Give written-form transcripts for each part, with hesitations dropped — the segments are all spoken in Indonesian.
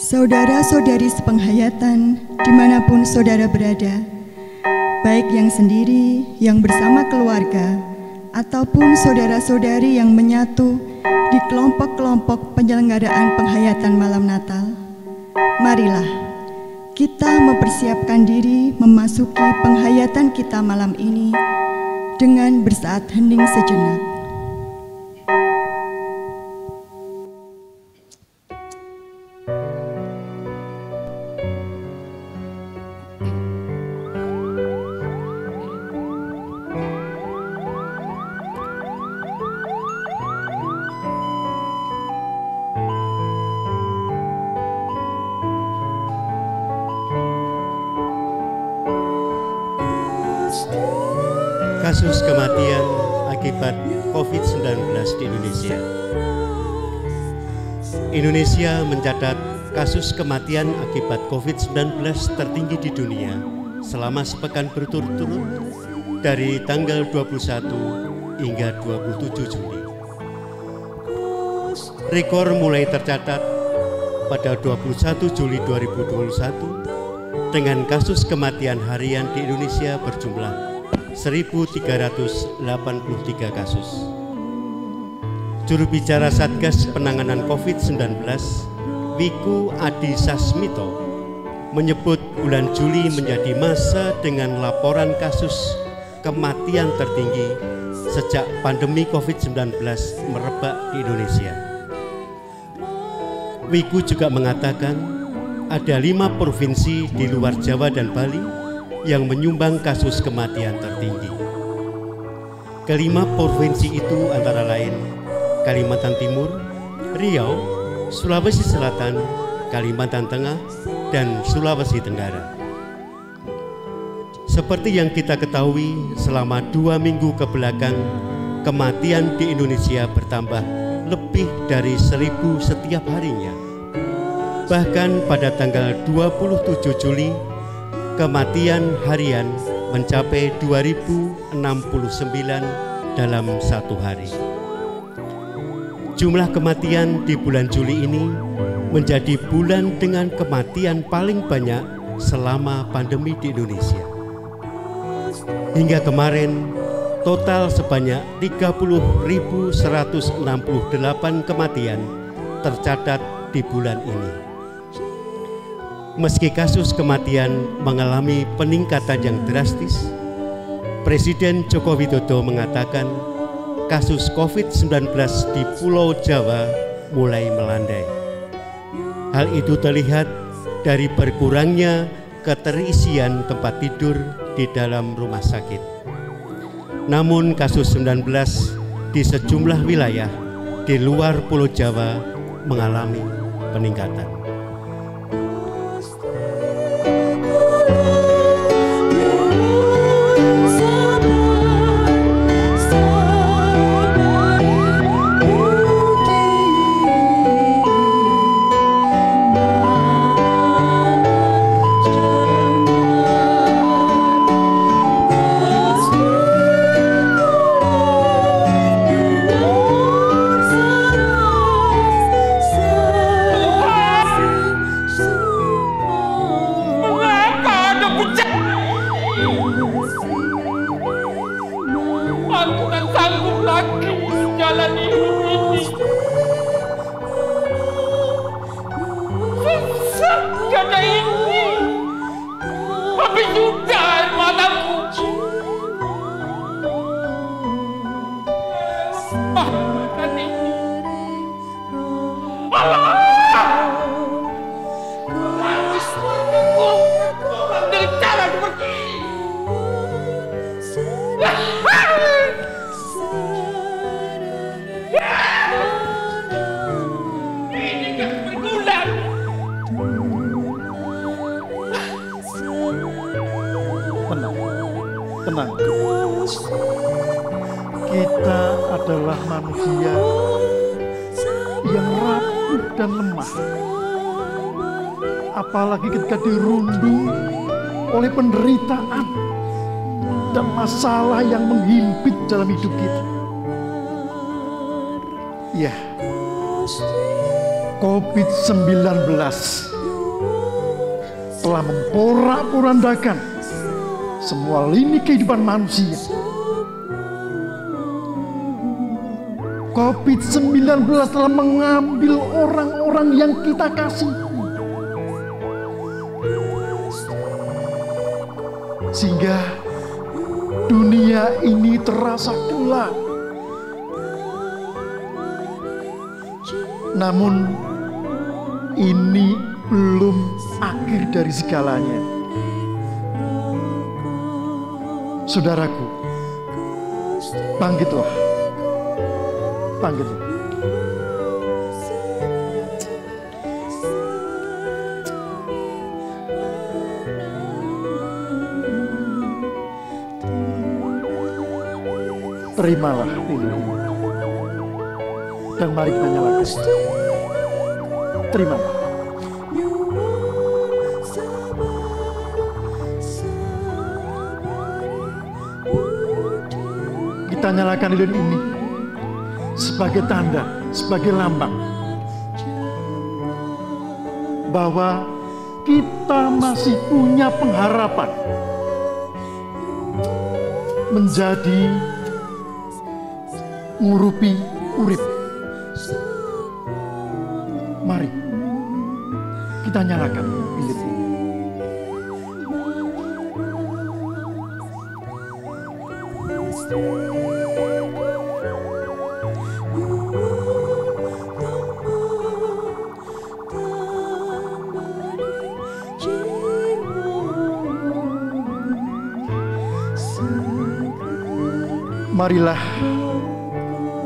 Saudara-saudari sepenghayatan, dimanapun saudara berada, baik yang sendiri, yang bersama keluarga, ataupun saudara-saudari yang menyatu di kelompok-kelompok penyelenggaraan penghayatan malam Natal, marilah kita mempersiapkan diri memasuki penghayatan kita malam ini dengan bersaat hening sejenak. Kasus kematian akibat COVID-19 di Indonesia. Indonesia mencatat kasus kematian akibat COVID-19 tertinggi di dunia selama sepekan berturut-turut dari tanggal 21 hingga 27 Juli. Rekor mulai tercatat pada 21 Juli 2021 dengan kasus kematian harian di Indonesia berjumlah 1.383 kasus. Juru bicara Satgas Penanganan COVID-19, Wiku Adi Sasmito, menyebut bulan Juli menjadi masa dengan laporan kasus kematian tertinggi sejak pandemi COVID-19 merebak di Indonesia. Wiku juga mengatakan ada 5 provinsi di luar Jawa dan Bali yang menyumbang kasus kematian tertinggi. Kelima provinsi itu antara lain Kalimantan Timur, Riau, Sulawesi Selatan, Kalimantan Tengah, dan Sulawesi Tenggara. Seperti yang kita ketahui, selama 2 minggu kebelakang, kematian di Indonesia bertambah lebih dari 1.000 setiap harinya. Bahkan pada tanggal 27 Juli, kematian harian mencapai 2.069 dalam satu hari. Jumlah kematian di bulan Juli ini menjadi bulan dengan kematian paling banyak selama pandemi di Indonesia. Hingga kemarin, total sebanyak 30.168 kematian tercatat di bulan ini. Meski kasus kematian mengalami peningkatan yang drastis, Presiden Joko Widodo mengatakan kasus COVID-19 di Pulau Jawa mulai melandai. Hal itu terlihat dari berkurangnya keterisian tempat tidur di dalam rumah sakit. Namun kasus 19 di sejumlah wilayah di luar Pulau Jawa mengalami peningkatan. Aku tak sanggup lagi menjalani hidup ini. Susah tiada ini. Habis sudah air mataku. Maafkan ini. Allah! Dari cara seperti ini. Tenang. Kita adalah manusia yang rapuh dan lemah. Apalagi ketika dirundung oleh penderitaan dan masalah yang menghimpit dalam hidup kita. Ya, COVID-19 telah memporak-porandakan semua lini kehidupan manusia. COVID-19 telah mengambil orang-orang yang kita kasihi. Sehingga dunia ini terasa gelap. Namun ini belum akhir dari segalanya. Saudaraku, bangkitlah, bangkitlah. Terimalah ini dan mari kita nyalakan. Terimalah. Kita nyalakan lilin ini sebagai tanda, sebagai lambang bahwa kita masih punya pengharapan menjadi ngurupi urip. Mari kita nyalakan lilin ini. Marilah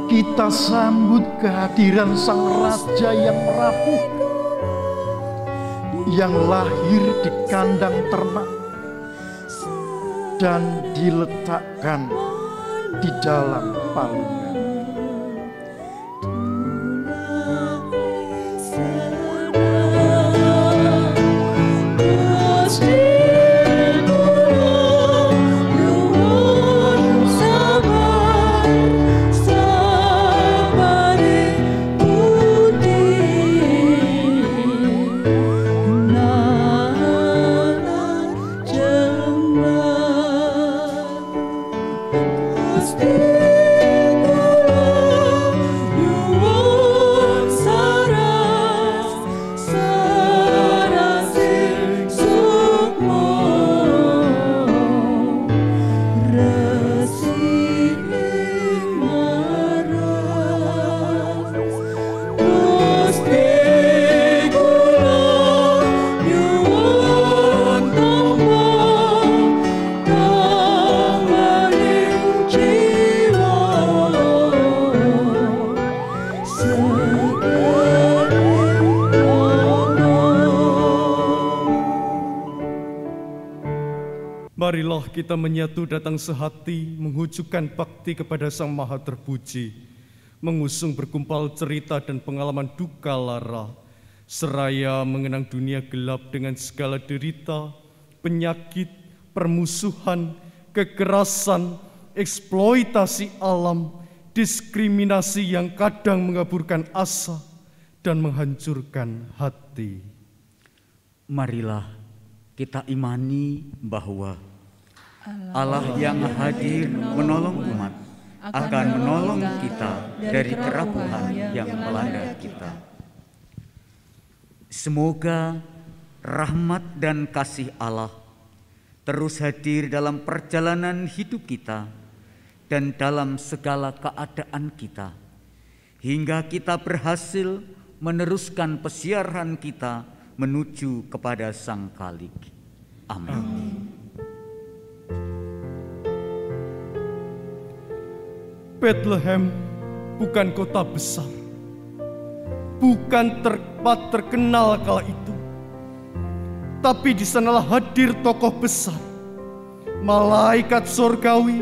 kita sambut kehadiran Sang Raja yang rapuh, yang lahir di kandang ternak dan diletakkan di dalam palungan. Marilah kita menyatu datang sehati, menghujukkan bakti kepada Sang Maha Terpuji, mengusung berkumpal cerita dan pengalaman duka lara, seraya mengenang dunia gelap dengan segala derita, penyakit, permusuhan, kekerasan, eksploitasi alam, diskriminasi yang kadang mengaburkan asa dan menghancurkan hati. Marilah kita imani bahwa Allah yang hadir menolong umat akan menolong kita dari kerapuhan yang melanda kita. Semoga rahmat dan kasih Allah terus hadir dalam perjalanan hidup kita dan dalam segala keadaan kita, hingga kita berhasil meneruskan pesiaran kita menuju kepada Sang Khalik. Amin. Bethlehem bukan kota besar, bukan tempat terkenal kala itu, tapi di sanalah hadir tokoh besar, malaikat surgawi,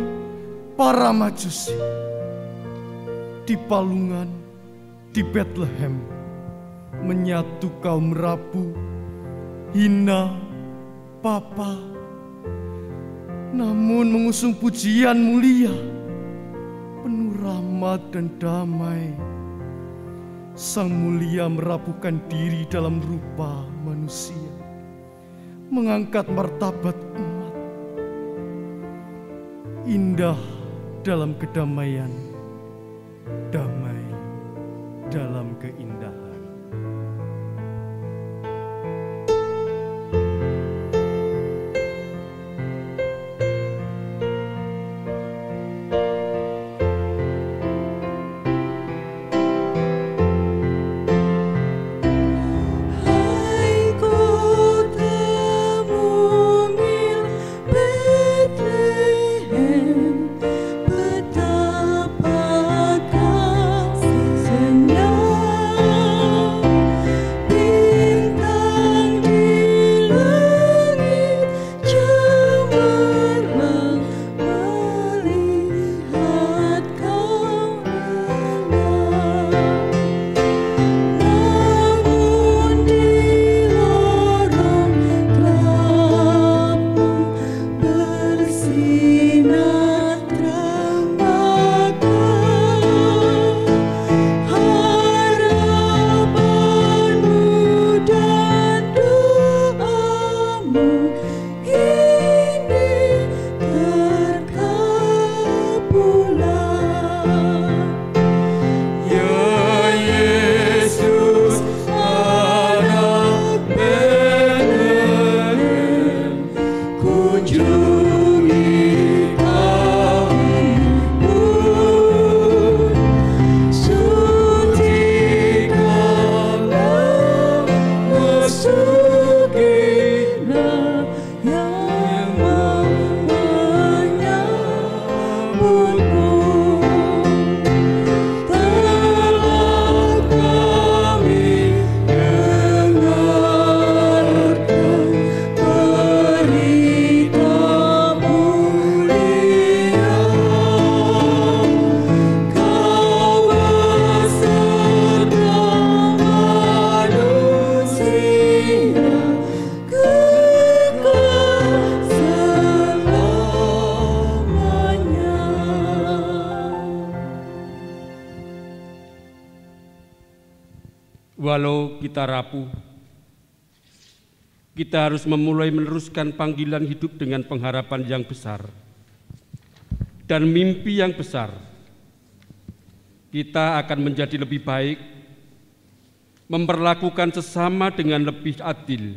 para majusi. Di palungan di Bethlehem menyatu kaum rapuh, hina, papa, namun mengusung pujian mulia, penuh rahmat dan damai. Sang Mulia merapuhkan diri dalam rupa manusia, mengangkat martabat umat. Indah dalam kedamaian, damai dalam keindahan. Betapa Walau kita rapuh, kita harus memulai meneruskan panggilan hidup dengan pengharapan yang besar dan mimpi yang besar. Kita akan menjadi lebih baik, memperlakukan sesama dengan lebih adil,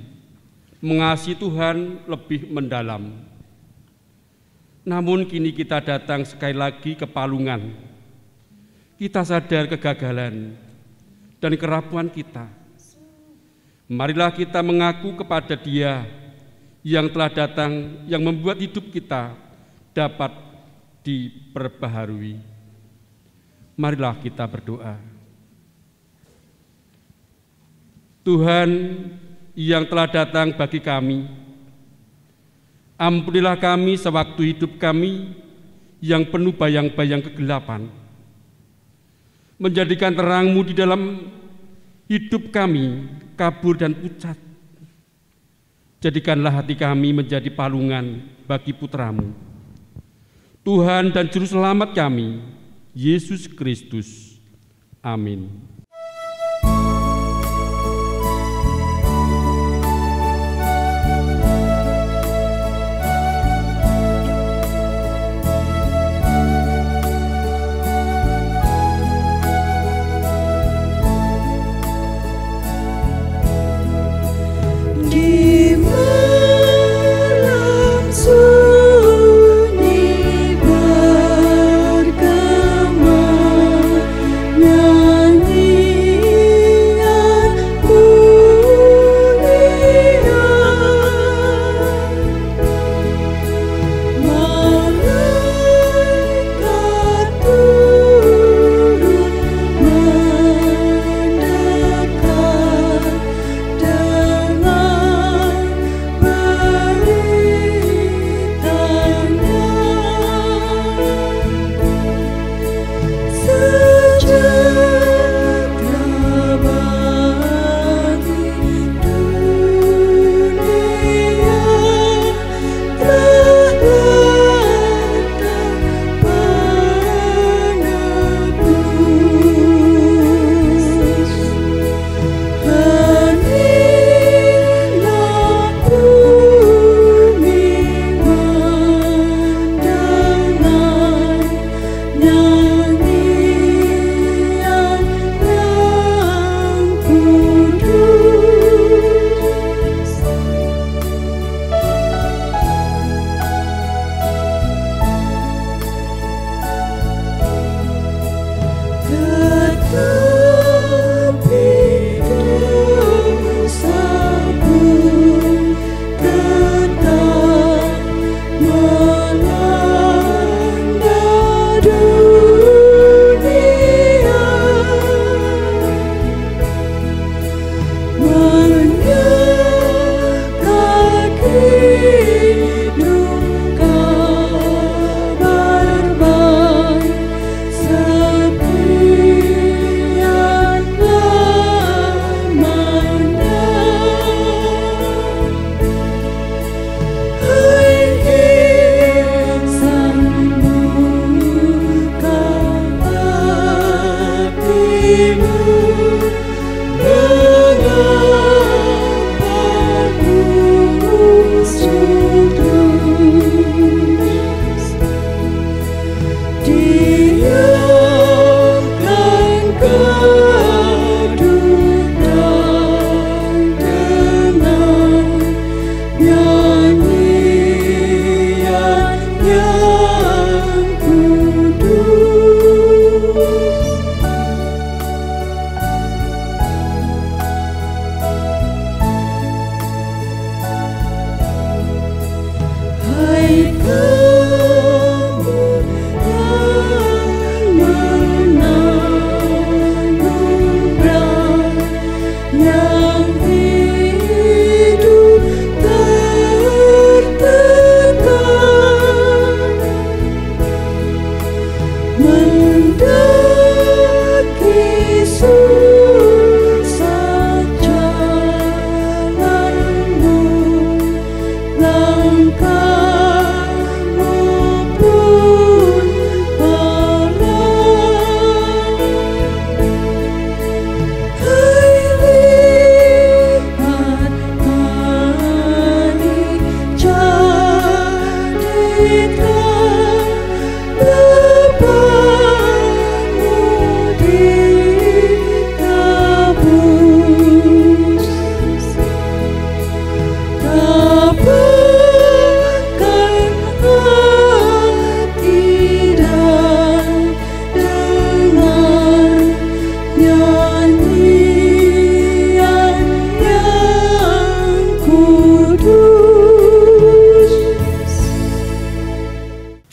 mengasihi Tuhan lebih mendalam. Namun kini kita datang sekali lagi ke palungan. Kita sadar kegagalan dan kerapuan kita. Marilah kita mengaku kepada Dia yang telah datang, yang membuat hidup kita dapat diperbaharui. Marilah kita berdoa. Tuhan yang telah datang bagi kami, ampunilah kami sewaktu hidup kami yang penuh bayang-bayang kegelapan. Menjadikan terang-Mu di dalam hidup kami kabur dan pucat. Jadikanlah hati kami menjadi palungan bagi Putra-Mu, Tuhan dan Juru Selamat kami, Yesus Kristus. Amin. Nyanyi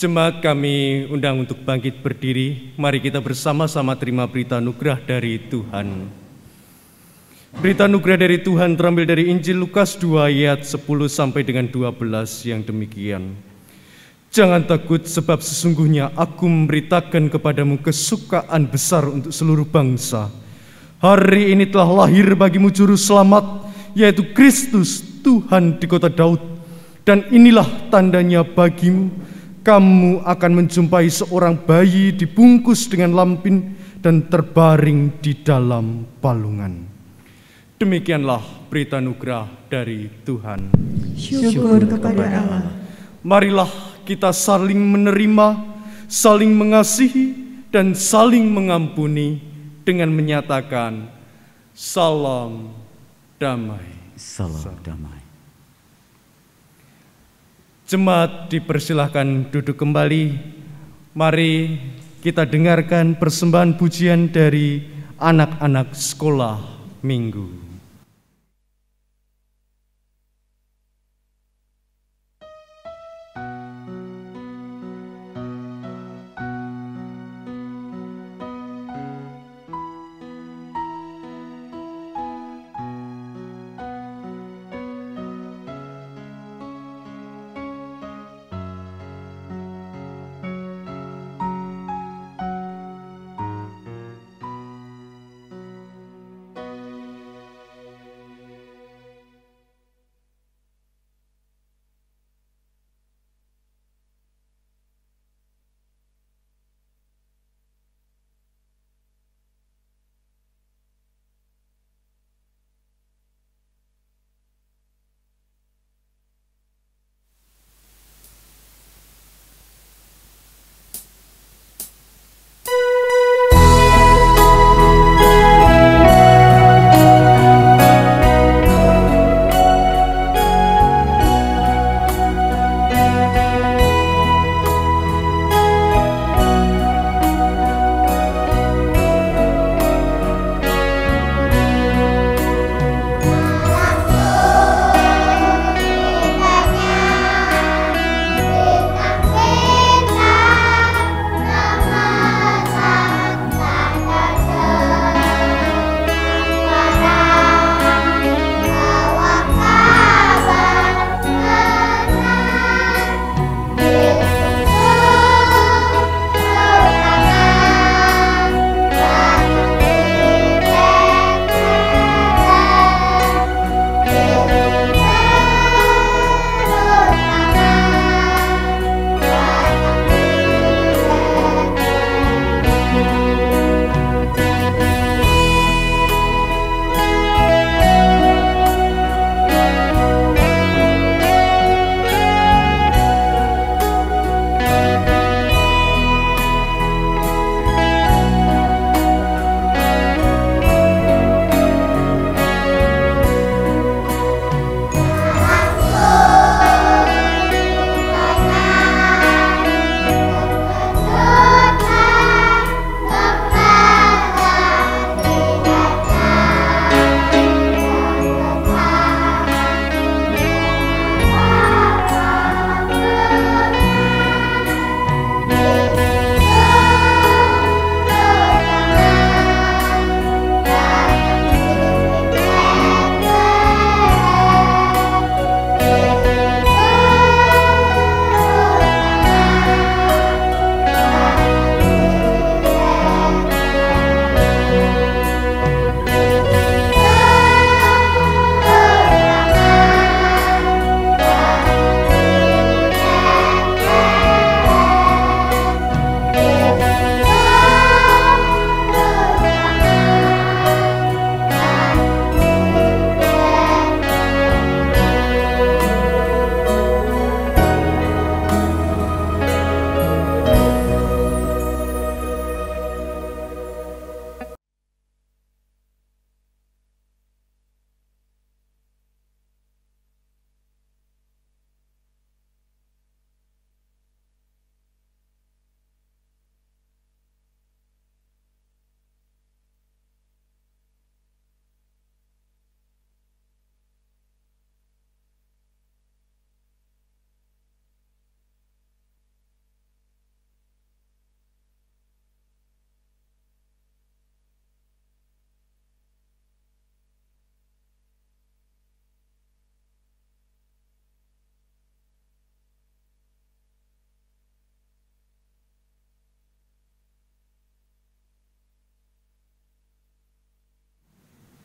Jemaat kami undang untuk bangkit berdiri. Mari kita bersama-sama terima berita anugerah dari Tuhan. Berita anugerah dari Tuhan terambil dari Injil Lukas 2 ayat 10 sampai dengan 12 yang demikian. Jangan takut sebab sesungguhnya aku memberitakan kepadamu kesukaan besar untuk seluruh bangsa. Hari ini telah lahir bagimu juru selamat, yaitu Kristus Tuhan di kota Daud. Dan inilah tandanya bagimu, kamu akan menjumpai seorang bayi dibungkus dengan lampin dan terbaring di dalam palungan. Demikianlah berita anugerah dari Tuhan. Syukur kepada Allah. Marilah kita saling menerima, saling mengasihi, dan saling mengampuni dengan menyatakan salam damai. Salam damai. Jemaat dipersilahkan duduk kembali. Mari kita dengarkan persembahan pujian dari anak-anak sekolah minggu.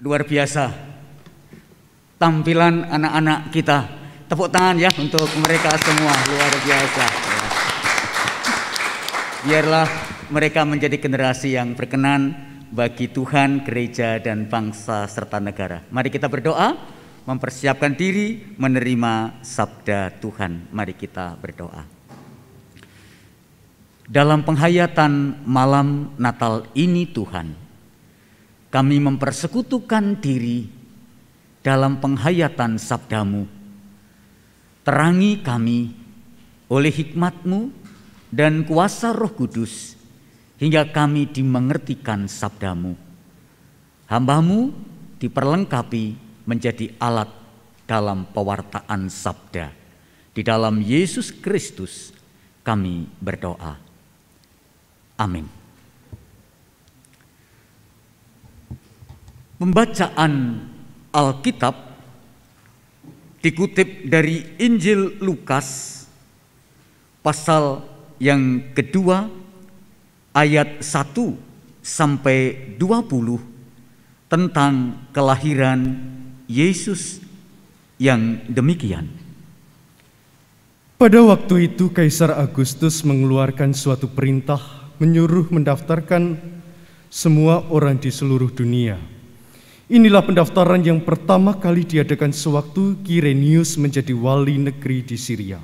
Luar biasa tampilan anak-anak kita. Tepuk tangan ya untuk mereka semua, luar biasa. Biarlah mereka menjadi generasi yang berkenan bagi Tuhan, gereja, dan bangsa serta negara. Mari kita berdoa, mempersiapkan diri menerima sabda Tuhan. Mari kita berdoa. Dalam penghayatan malam Natal ini Tuhan, kami mempersekutukan diri dalam penghayatan sabdamu. Terangi kami oleh hikmat-Mu dan kuasa Roh Kudus, hingga kami dimengertikan sabdamu. Hamba-Mu diperlengkapi menjadi alat dalam pewartaan sabda. Di dalam Yesus Kristus kami berdoa. Amin. Pembacaan Alkitab dikutip dari Injil Lukas pasal yang kedua ayat 1 sampai 20 tentang kelahiran Yesus yang demikian. Pada waktu itu Kaisar Agustus mengeluarkan suatu perintah menyuruh mendaftarkan semua orang di seluruh dunia. Inilah pendaftaran yang pertama kali diadakan sewaktu Kirenius menjadi wali negeri di Syria.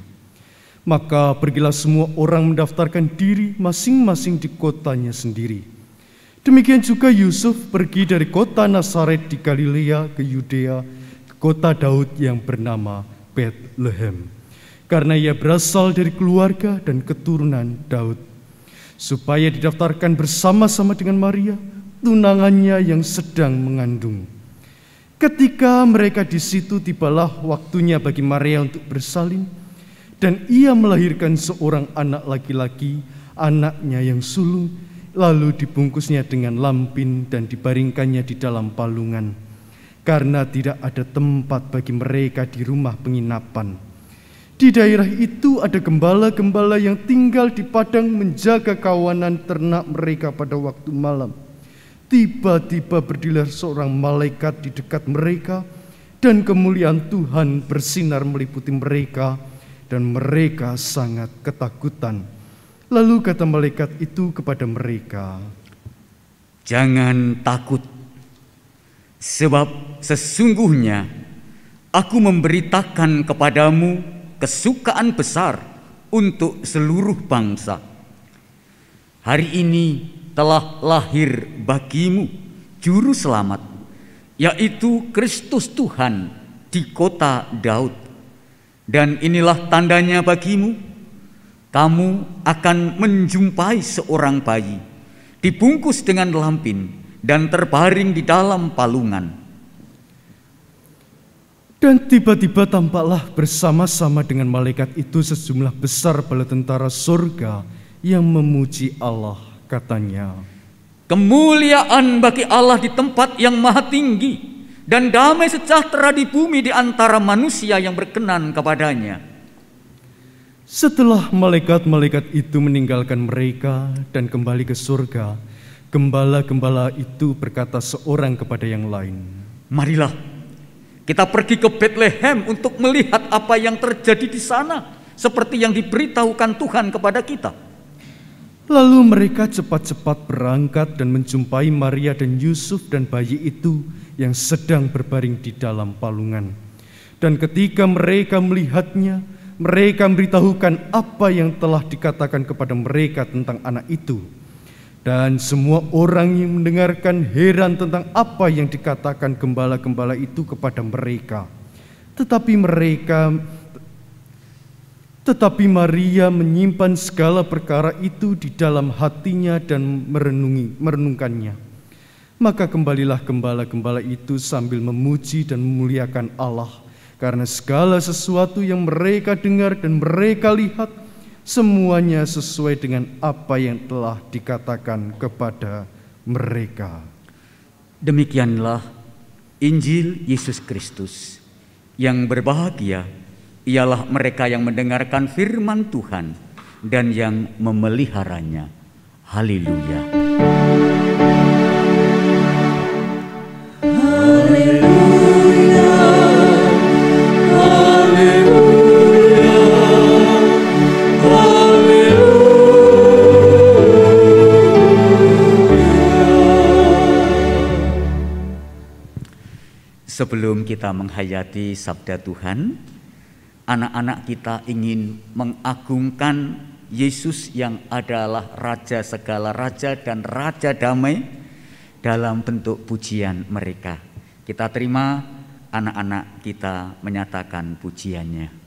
Maka pergilah semua orang mendaftarkan diri masing-masing di kotanya sendiri. Demikian juga Yusuf pergi dari kota Nazaret di Galilea ke Yudea, ke kota Daud yang bernama Betlehem, karena ia berasal dari keluarga dan keturunan Daud, supaya didaftarkan bersama-sama dengan Maria, tunangannya yang sedang mengandung. Ketika mereka di situ, tibalah waktunya bagi Maria untuk bersalin, dan ia melahirkan seorang anak laki-laki, anaknya yang sulung, lalu dibungkusnya dengan lampin dan dibaringkannya di dalam palungan, karena tidak ada tempat bagi mereka di rumah penginapan. Di daerah itu ada gembala-gembala yang tinggal di padang menjaga kawanan ternak mereka pada waktu malam. Tiba-tiba berdirilah seorang malaikat di dekat mereka, dan kemuliaan Tuhan bersinar meliputi mereka, dan mereka sangat ketakutan. Lalu kata malaikat itu kepada mereka, "Jangan takut, sebab sesungguhnya aku memberitakan kepadamu kesukaan besar untuk seluruh bangsa. Hari ini telah lahir bagimu juru selamat, yaitu Kristus Tuhan di kota Daud. Dan inilah tandanya bagimu, kamu akan menjumpai seorang bayi dibungkus dengan lampin dan terbaring di dalam palungan." Dan tiba-tiba tampaklah bersama-sama dengan malaikat itu sejumlah besar bala tentara surga yang memuji Allah. Katanya, "Kemuliaan bagi Allah di tempat yang maha tinggi, dan damai sejahtera di bumi di antara manusia yang berkenan kepadanya." Setelah malaikat-malaikat itu meninggalkan mereka dan kembali ke surga, gembala-gembala itu berkata seorang kepada yang lain, "Marilah kita pergi ke Betlehem untuk melihat apa yang terjadi di sana, seperti yang diberitahukan Tuhan kepada kita." Lalu mereka cepat-cepat berangkat dan menjumpai Maria dan Yusuf dan bayi itu yang sedang berbaring di dalam palungan. Dan ketika mereka melihatnya, mereka memberitahukan apa yang telah dikatakan kepada mereka tentang anak itu. Dan semua orang yang mendengarkan heran tentang apa yang dikatakan gembala-gembala itu kepada mereka. Tetapi Maria menyimpan segala perkara itu di dalam hatinya dan merenungkannya. Maka kembalilah gembala-gembala itu sambil memuji dan memuliakan Allah, karena segala sesuatu yang mereka dengar dan mereka lihat, semuanya sesuai dengan apa yang telah dikatakan kepada mereka. Demikianlah Injil Yesus Kristus. Yang berbahagia ialah mereka yang mendengarkan firman Tuhan dan yang memeliharanya. Haleluya. Sebelum kita menghayati sabda Tuhan, anak-anak kita ingin mengagungkan Yesus yang adalah Raja segala raja dan Raja damai dalam bentuk pujian mereka. Kita terima anak-anak kita menyatakan pujiannya.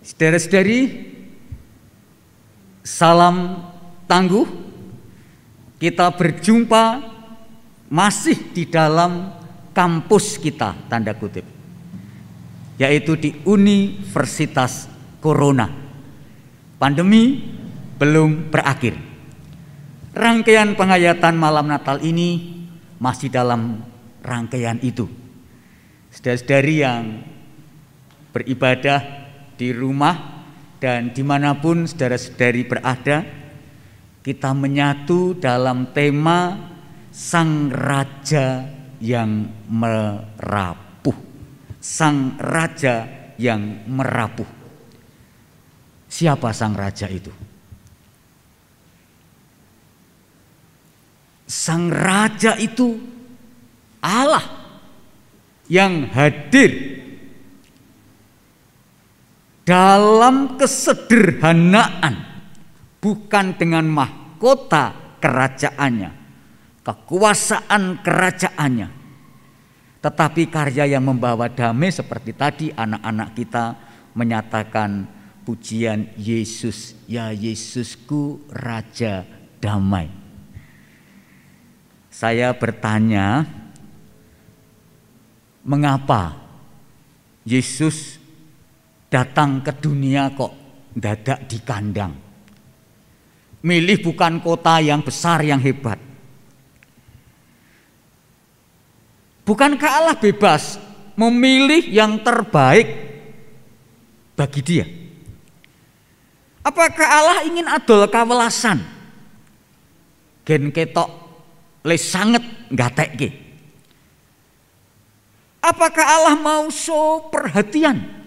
Saudara-saudari, salam tangguh. Kita berjumpa masih di dalam kampus kita, tanda kutip, yaitu di Universitas Corona. Pandemi belum berakhir. Rangkaian penghayatan malam Natal ini masih dalam rangkaian itu. Saudara-saudari yang beribadah di rumah dan dimanapun saudara-saudari berada, kita menyatu dalam tema Sang Raja yang merapuh. Sang Raja yang merapuh. Siapa Sang Raja itu? Sang Raja itu Allah yang hadir dalam kesederhanaan, bukan dengan mahkota kerajaannya, kekuasaan kerajaannya, tetapi karya yang membawa damai seperti tadi anak-anak kita menyatakan pujian Yesus, ya Yesusku Raja Damai. Saya bertanya, mengapa Yesus datang ke dunia kok dadak di kandang? Milih bukan kota yang besar yang hebat. Bukankah Allah bebas memilih yang terbaik bagi dia? Apakah Allah ingin adol kawelasan? Gen ketok le sanget ngatekke. Apakah Allah mau so perhatian?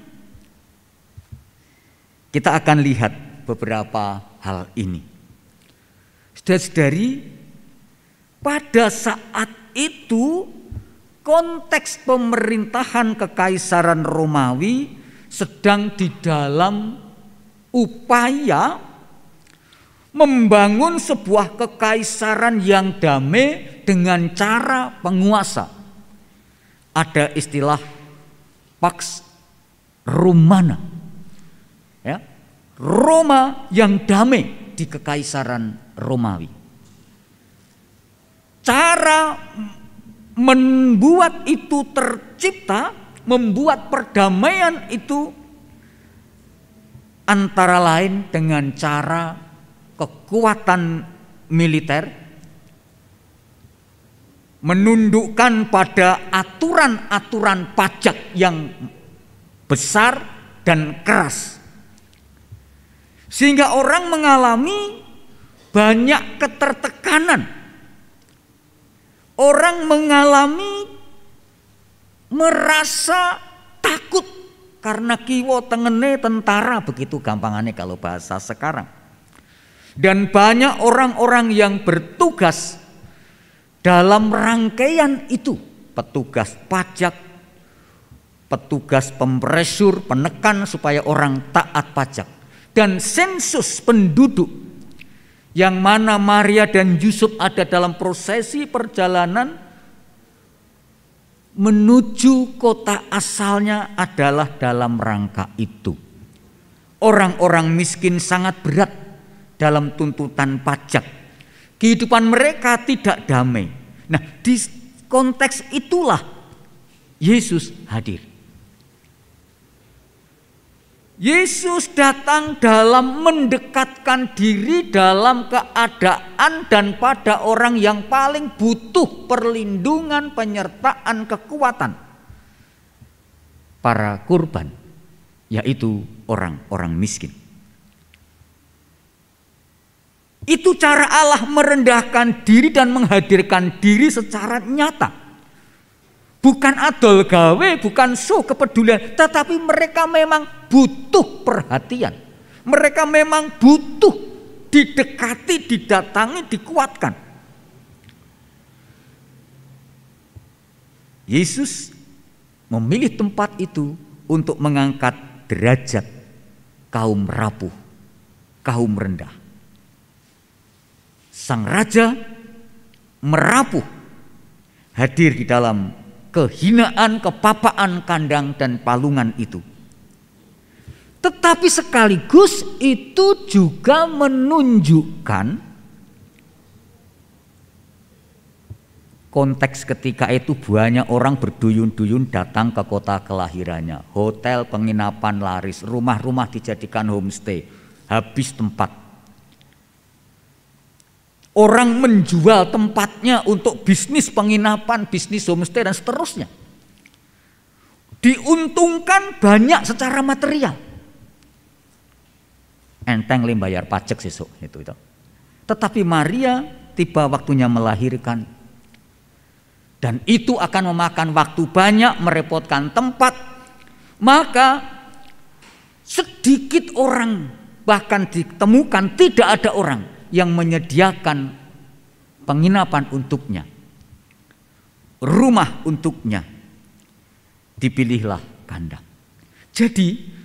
Kita akan lihat beberapa hal ini. Saudara-saudari, pada saat itu konteks pemerintahan Kekaisaran Romawi sedang di dalam upaya membangun sebuah kekaisaran yang damai dengan cara penguasa. Ada istilah Pax Romana, ya, Roma yang damai di Kekaisaran Romawi. Cara membuat itu tercipta, membuat perdamaian itu antara lain dengan cara kekuatan militer, menundukkan pada aturan-aturan pajak yang besar dan keras, sehingga orang mengalami banyak ketertekanan. Orang mengalami merasa takut karena kiwa tengene tentara, begitu gampangannya kalau bahasa sekarang. Dan banyak orang-orang yang bertugas dalam rangkaian itu, petugas pajak, petugas pempresur, penekan supaya orang taat pajak, dan sensus penduduk, yang mana Maria dan Yusuf ada dalam prosesi perjalanan menuju kota asalnya adalah dalam rangka itu. Orang-orang miskin sangat berat dalam tuntutan pajak. Kehidupan mereka tidak damai. Nah, di konteks itulah Yesus hadir. Yesus datang dalam mendekatkan diri dalam keadaan dan pada orang yang paling butuh perlindungan, penyertaan, kekuatan. Para kurban, yaitu orang-orang miskin. Itu cara Allah merendahkan diri dan menghadirkan diri secara nyata. Bukan adol gawe, bukan kepedulian, tetapi mereka memang butuh perhatian. Mereka memang butuh didekati, didatangi, dikuatkan. Yesus memilih tempat itu untuk mengangkat derajat kaum rapuh, kaum rendah. Sang Raja merapuh, hadir di dalam kehinaan, kepapaan, kandang, dan palungan itu. Tetapi sekaligus itu juga menunjukkan konteks ketika itu banyak orang berduyun-duyun datang ke kota kelahirannya. Hotel, penginapan laris, rumah-rumah dijadikan homestay, habis tempat. Orang menjual tempatnya untuk bisnis penginapan, bisnis homestay dan seterusnya. Diuntungkan banyak secara material. Enteng li bayar pajak sesuk itu. Tetapi Maria tiba waktunya melahirkan. Dan itu akan memakan waktu banyak, merepotkan tempat. Maka sedikit orang, bahkan ditemukan tidak ada orang yang menyediakan penginapan untuknya, rumah untuknya. Dipilihlah kandang. Jadi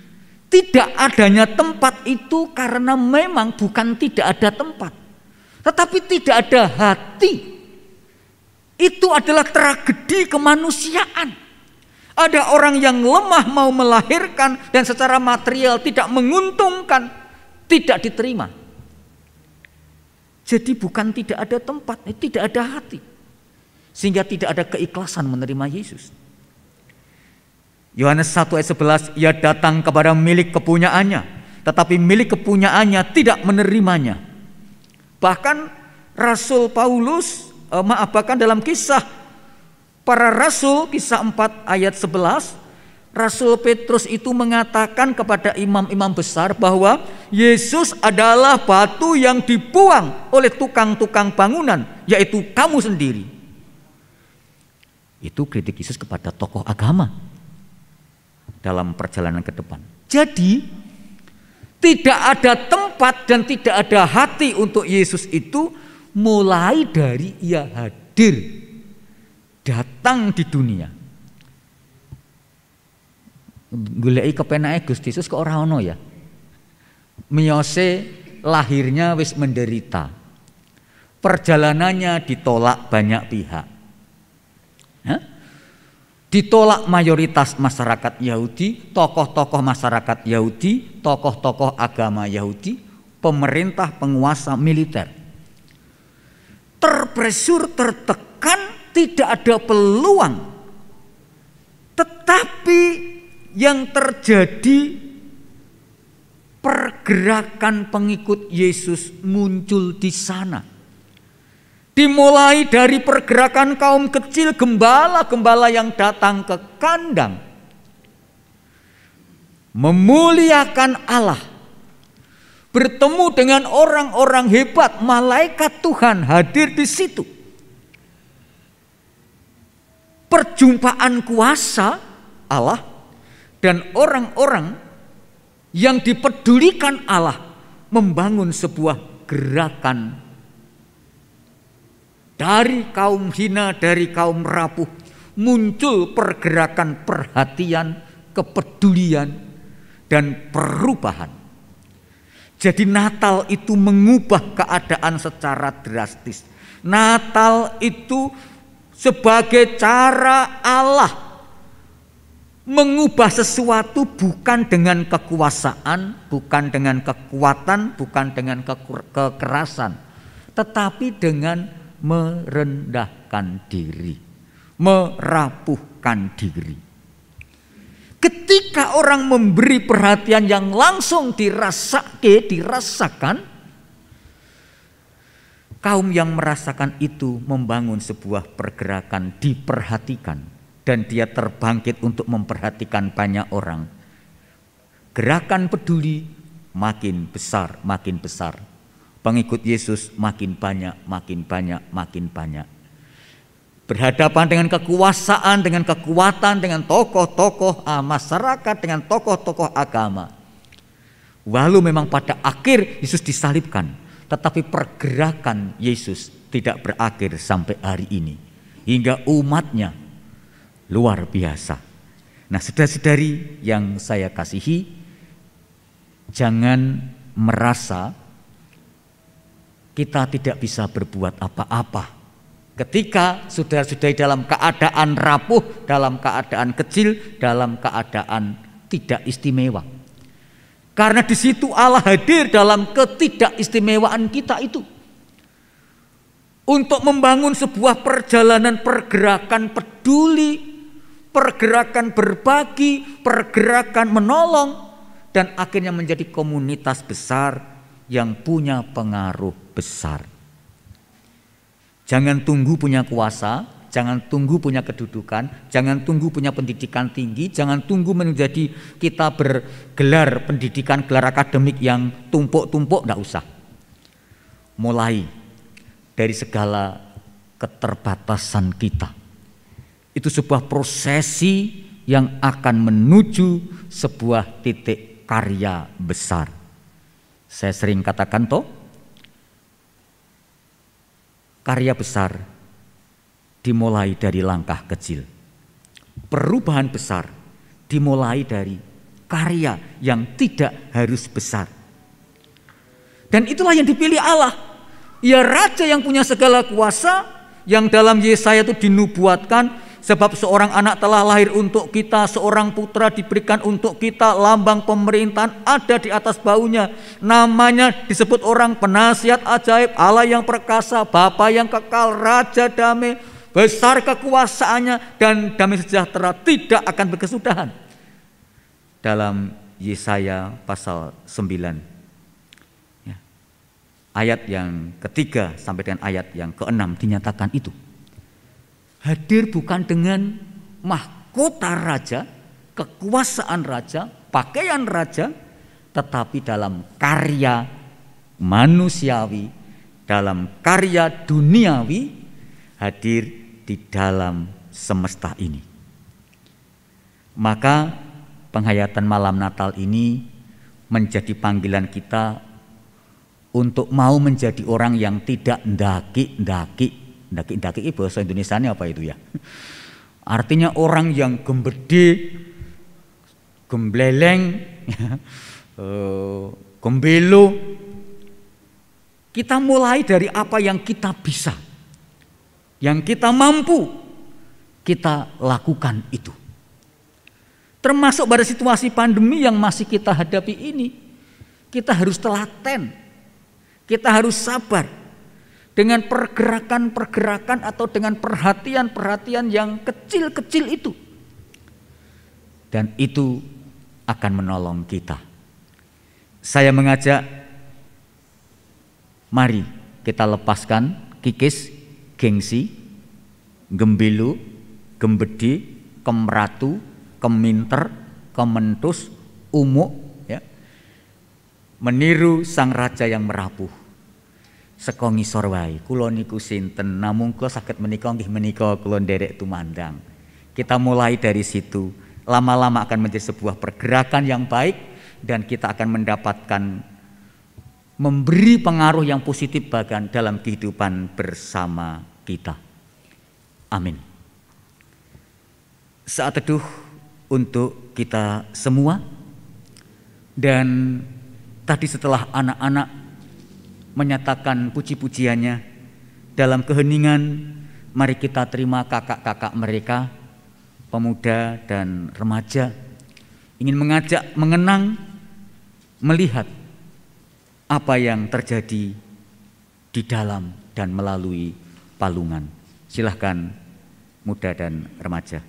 tidak adanya tempat itu karena memang bukan tidak ada tempat, tetapi tidak ada hati. Itu adalah tragedi kemanusiaan. Ada orang yang lemah mau melahirkan dan secara material tidak menguntungkan, tidak diterima. Jadi bukan tidak ada tempat, tidak ada hati. Sehingga tidak ada keikhlasan menerima Yesus. Yohanes 1 ayat 11, ia datang kepada milik kepunyaannya, tetapi milik kepunyaannya tidak menerimanya. Bahkan Rasul Paulus, bahkan dalam kisah para rasul, kisah 4 ayat 11, Rasul Petrus itu mengatakan kepada imam-imam besar bahwa Yesus adalah batu yang dibuang oleh tukang-tukang bangunan, yaitu kamu sendiri. Itu kritik Yesus kepada tokoh agama dalam perjalanan ke depan. Jadi tidak ada tempat dan tidak ada hati untuk Yesus itu mulai dari ia hadir, datang di dunia. Goleki kepenake Gusti Yesus kok ora ono ya. Miyose lahirnya wis menderita. Perjalanannya ditolak banyak pihak. Ditolak mayoritas masyarakat Yahudi, tokoh-tokoh masyarakat Yahudi, tokoh-tokoh agama Yahudi, pemerintah, penguasa, militer. Terpresur, tertekan, tidak ada peluang. Tetapi yang terjadi, pergerakan pengikut Yesus muncul di sana. Dimulai dari pergerakan kaum kecil, gembala-gembala yang datang ke kandang, memuliakan Allah, bertemu dengan orang-orang hebat, malaikat Tuhan hadir di situ. Perjumpaan kuasa Allah dan orang-orang yang dipedulikan Allah membangun sebuah gerakan dari kaum hina, dari kaum rapuh, muncul pergerakan perhatian, kepedulian, dan perubahan. Jadi Natal itu mengubah keadaan secara drastis. Natal itu sebagai cara Allah mengubah sesuatu bukan dengan kekuasaan, bukan dengan kekuatan, bukan dengan kekerasan, tetapi dengan merendahkan diri, merapuhkan diri. Ketika orang memberi perhatian yang langsung dirasakan, kaum yang merasakan itu membangun sebuah pergerakan diperhatikan, dan dia terbangkit untuk memperhatikan banyak orang. Gerakan peduli makin besar, makin besar. Pengikut Yesus makin banyak, makin banyak, makin banyak. Berhadapan dengan kekuasaan, dengan kekuatan, dengan tokoh-tokoh masyarakat, dengan tokoh-tokoh agama. Lalu memang pada akhir Yesus disalibkan, tetapi pergerakan Yesus tidak berakhir sampai hari ini. Hingga umatnya luar biasa. Nah, saudara-saudari yang saya kasihi, jangan merasa kita tidak bisa berbuat apa-apa. Ketika saudara-saudari dalam keadaan rapuh, dalam keadaan kecil, dalam keadaan tidak istimewa. Karena di situ Allah hadir dalam ketidakistimewaan kita itu. Untuk membangun sebuah perjalanan pergerakan peduli, pergerakan berbagi, pergerakan menolong, dan akhirnya menjadi komunitas besar yang punya pengaruh besar. Jangan tunggu punya kuasa, jangan tunggu punya kedudukan, jangan tunggu punya pendidikan tinggi, jangan tunggu menjadi kita bergelar pendidikan, gelar akademik yang tumpuk-tumpuk, enggak usah. Mulai dari segala keterbatasan kita. Itu sebuah prosesi yang akan menuju sebuah titik karya besar. Saya sering katakan toh, karya besar dimulai dari langkah kecil. Perubahan besar dimulai dari karya yang tidak harus besar. Dan itulah yang dipilih Allah. Ya, raja yang punya segala kuasa, yang dalam Yesaya itu dinubuatkan, sebab seorang anak telah lahir untuk kita, seorang putra diberikan untuk kita, lambang pemerintahan ada di atas bahunya. Namanya disebut orang penasihat ajaib, Allah yang perkasa, Bapa yang kekal, Raja damai, besar kekuasaannya, dan damai sejahtera tidak akan berkesudahan. Dalam Yesaya pasal 9. Ayat yang ketiga sampai dengan ayat yang ke-6 dinyatakan itu. Hadir bukan dengan mahkota raja, kekuasaan raja, pakaian raja, tetapi dalam karya manusiawi, dalam karya duniawi, hadir di dalam semesta ini. Maka penghayatan malam Natal ini menjadi panggilan kita untuk mau menjadi orang yang tidak ndaki-ndaki bahasa Indonesianya apa itu ya? Artinya orang yang gembede, gembleleng, gembelo. Kita mulai dari apa yang kita bisa, yang kita mampu, kita lakukan itu. Termasuk pada situasi pandemi yang masih kita hadapi ini, kita harus telaten, kita harus sabar dengan pergerakan-pergerakan atau dengan perhatian-perhatian yang kecil-kecil itu. Dan itu akan menolong kita. Saya mengajak, mari kita lepaskan kikis, gengsi, gembelu, gembedi, kemratu, keminter, kementus, umuk, ya. Meniru sang raja yang merapuh. Seka ngisor wae, kula niku sinten, namung kula saged menika nggih menika kula nderek tumandang. Kita mulai dari situ, lama-lama akan menjadi sebuah pergerakan yang baik dan kita akan mendapatkan memberi pengaruh yang positif bahkan dalam kehidupan bersama kita. Amin. Saat teduh untuk kita semua, dan tadi setelah anak-anak menyatakan puji-pujiannya dalam keheningan, mari kita terima kakak-kakak mereka, pemuda dan remaja, ingin mengajak mengenang, melihat apa yang terjadi di dalam dan melalui palungan. Silahkan muda dan remaja.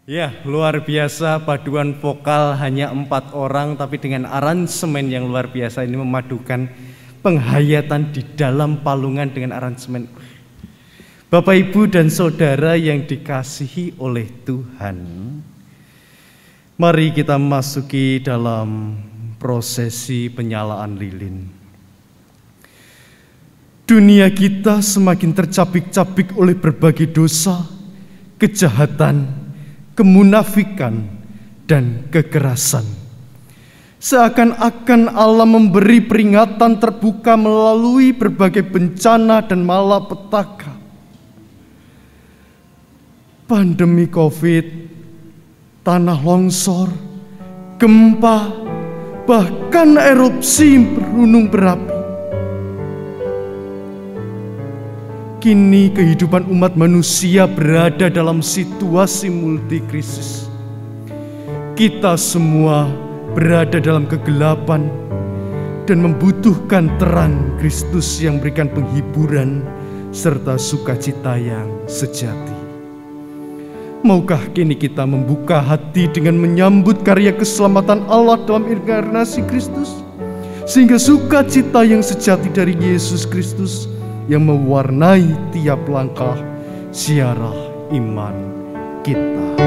Ya, luar biasa paduan vokal hanya 4 orang tapi dengan aransemen yang luar biasa ini memadukan penghayatan di dalam palungan dengan aransemen. Bapak, Ibu, dan Saudara yang dikasihi oleh Tuhan, mari kita masuki dalam prosesi penyalaan lilin. Dunia kita semakin tercapik-capik oleh berbagai dosa, kejahatan, kemunafikan, dan kekerasan. Seakan-akan Allah memberi peringatan terbuka melalui berbagai bencana dan malapetaka. Pandemi COVID, tanah longsor, gempa, bahkan erupsi gunung berapi. Kini kehidupan umat manusia berada dalam situasi multikrisis. Kita semua berada dalam kegelapan dan membutuhkan terang Kristus yang berikan penghiburan serta sukacita yang sejati. Maukah kini kita membuka hati dengan menyambut karya keselamatan Allah dalam inkarnasi Kristus, sehingga sukacita yang sejati dari Yesus Kristus yang mewarnai tiap langkah ziarah iman kita.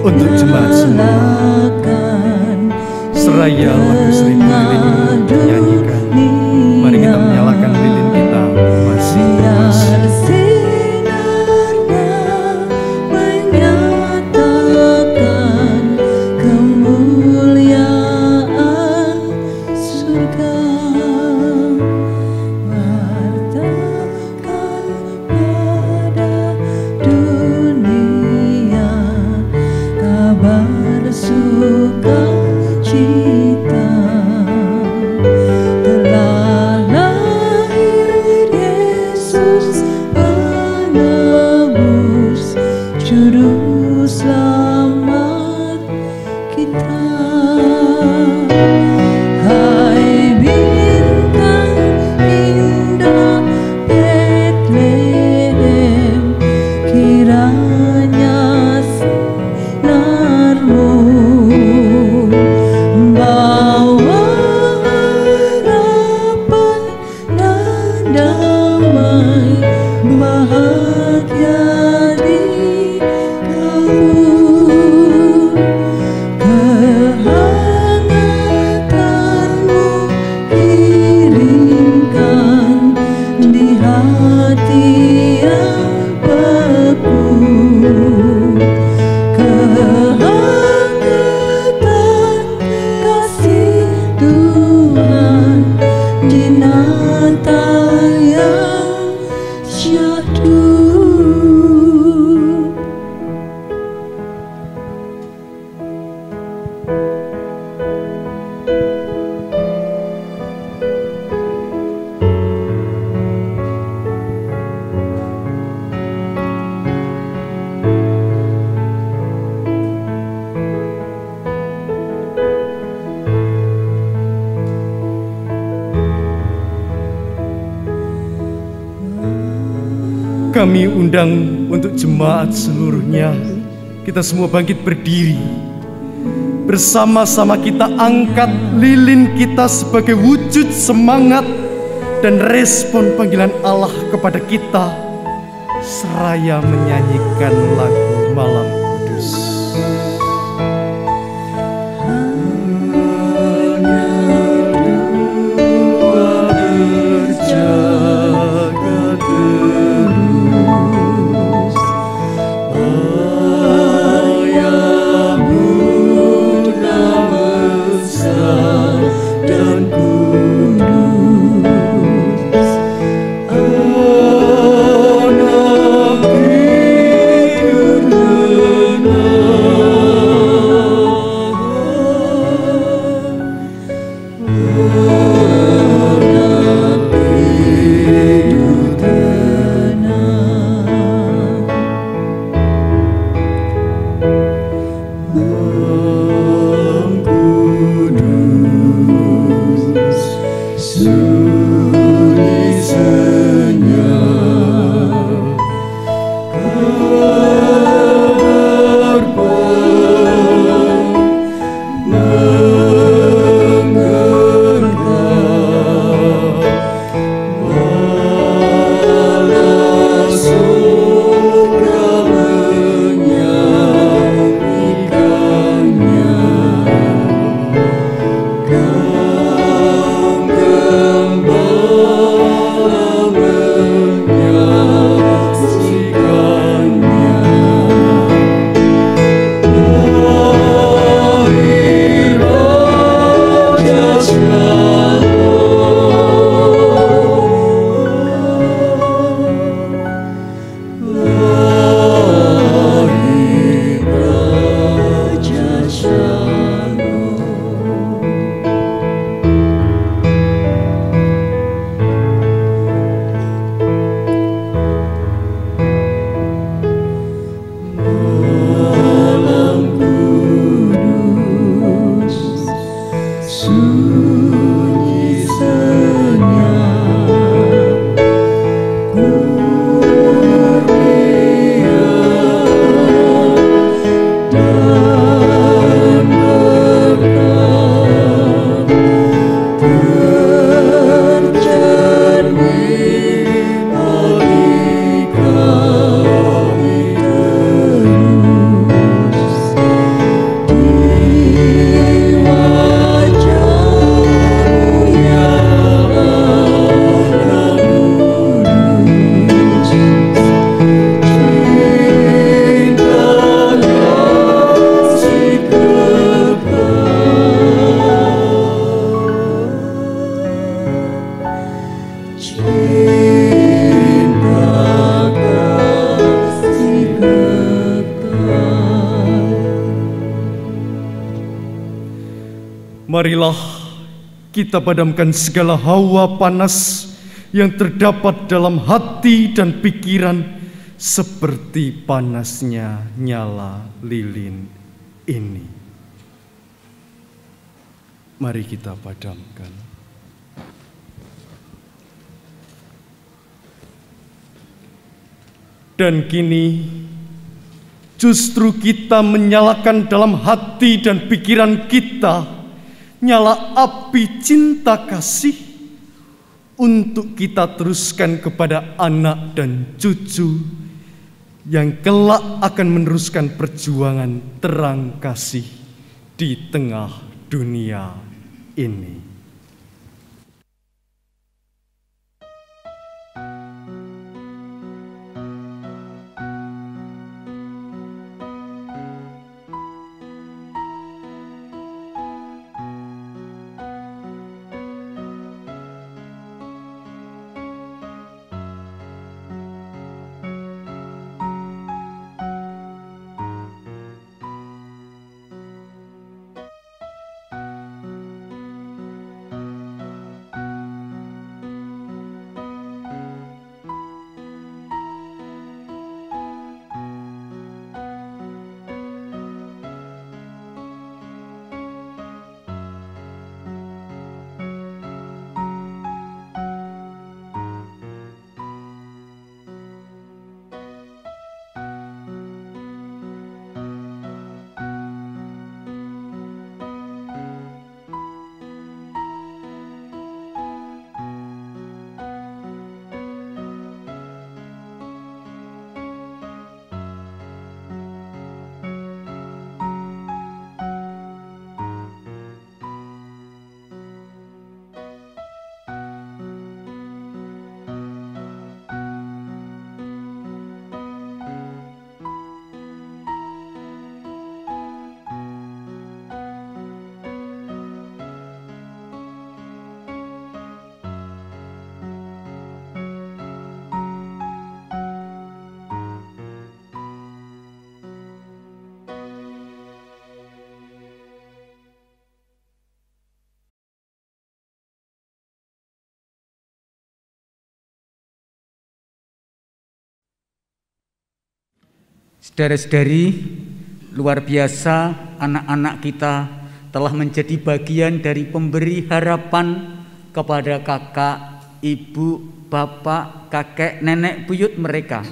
Untuk jemaat semua, seraya lagu Seribu Lilin dinyanyikan, mari kita menyalakan lilin kita masing-masing. Sukacita Kami undang untuk jemaat seluruhnya, kita semua bangkit berdiri. Bersama-sama kita angkat lilin kita sebagai wujud semangat dan respon panggilan Allah kepada kita, seraya menyanyikan lagu Malam Kudus. Marilah kita padamkan segala hawa panas yang terdapat dalam hati dan pikiran seperti panasnya nyala lilin ini. Mari kita padamkan. Dan kini justru kita menyalakan dalam hati dan pikiran kita nyala api cinta kasih untuk kita teruskan kepada anak dan cucu yang kelak akan meneruskan perjuangan terang kasih di tengah dunia ini. Saudara-saudari, luar biasa anak-anak kita telah menjadi bagian dari pemberi harapan kepada kakak, ibu, bapak, kakek, nenek, buyut mereka.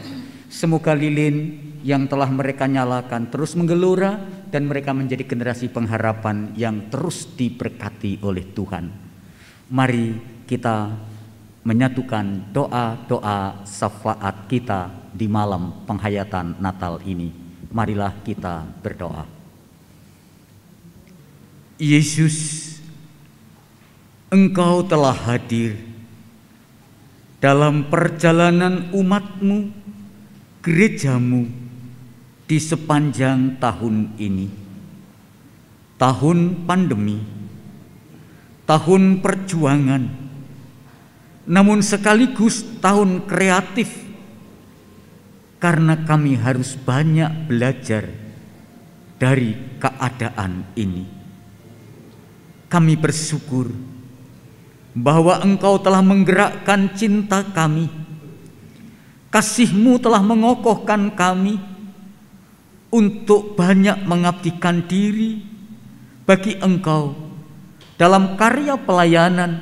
Semoga lilin yang telah mereka nyalakan terus menggelora dan mereka menjadi generasi pengharapan yang terus diberkati oleh Tuhan. Mari kita menyatukan doa-doa syafaat kita di malam penghayatan Natal ini. Marilah kita berdoa. Yesus, Engkau telah hadir dalam perjalanan umat-Mu, gereja-Mu di sepanjang tahun ini. Tahun pandemi, tahun perjuangan, namun sekaligus tahun kreatif, karena kami harus banyak belajar dari keadaan ini. Kami bersyukur bahwa Engkau telah menggerakkan cinta kami, kasih-Mu telah mengokohkan kami untuk banyak mengabdikan diri bagi Engkau dalam karya pelayanan